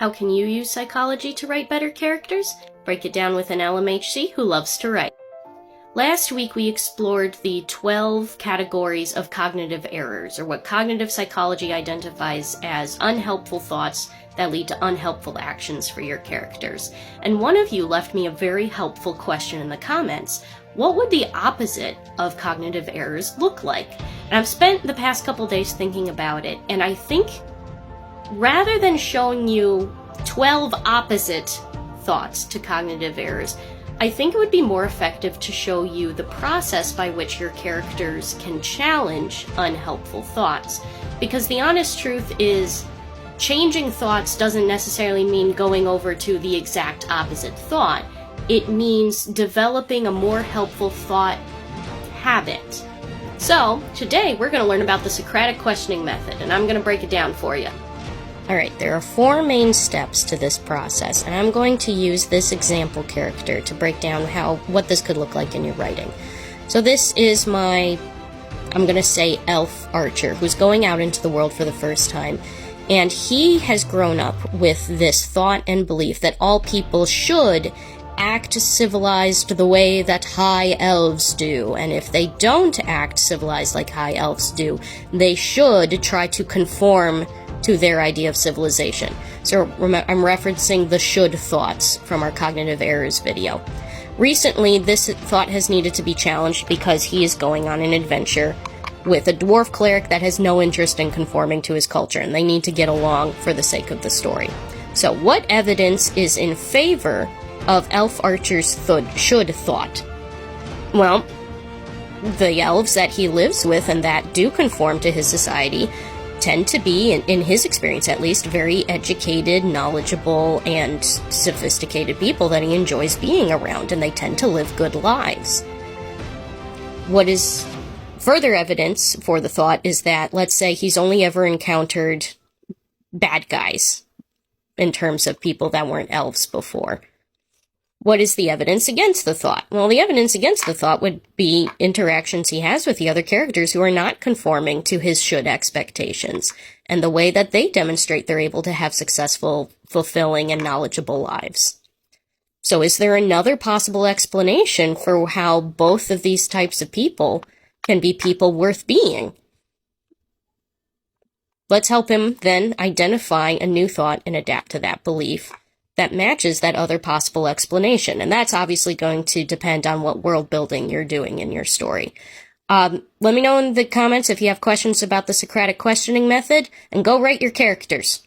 How can you use psychology to write better characters? Break it down with an LMHC who loves to write. Last week we explored the 12 categories of cognitive errors, or what cognitive psychology identifies as unhelpful thoughts that lead to unhelpful actions for your characters. And one of you left me a very helpful question in the comments. What would the opposite of cognitive errors look like? And I've spent the past couple days thinking about it, and I think rather than showing you 12 opposite thoughts to cognitive errors, I think it would be more effective to show you the process by which your characters can challenge unhelpful thoughts. Because the honest truth is, changing thoughts doesn't necessarily mean going over to the exact opposite thought. It means developing a more helpful thought habit. So, today we're going to learn about the Socratic Questioning Method, and I'm going to break it down for you. Alright, there are 4 main steps to this process, and I'm going to use this example character to break down what this could look like in your writing. So this is my, I'm going to say, elf archer, who's going out into the world for the first time, and he has grown up with this thought and belief that all people should act civilized the way that high elves do, and if they don't act civilized like high elves do, they should try to conform to their idea of civilization. So I'm referencing the should thoughts from our cognitive errors video. Recently, this thought has needed to be challenged because he is going on an adventure with a dwarf cleric that has no interest in conforming to his culture, and they need to get along for the sake of the story. So what evidence is in favor of Elf Archer's should thought? Well, the elves that he lives with and that do conform to his society tend to be, in his experience at least, very educated, knowledgeable, and sophisticated people that he enjoys being around, and they tend to live good lives. What is further evidence for the thought is that, let's say, he's only ever encountered bad guys in terms of people that weren't elves before. What is the evidence against the thought? Well, the evidence against the thought would be interactions he has with the other characters who are not conforming to his should expectations, and the way that they demonstrate they're able to have successful, fulfilling, and knowledgeable lives. So is there another possible explanation for how both of these types of people can be people worth being? Let's help him then identify a new thought and adapt to that belief that matches that other possible explanation. And that's obviously going to depend on what world building you're doing in your story. Let me know in the comments if you have questions about the Socratic Questioning Method, and go write your characters.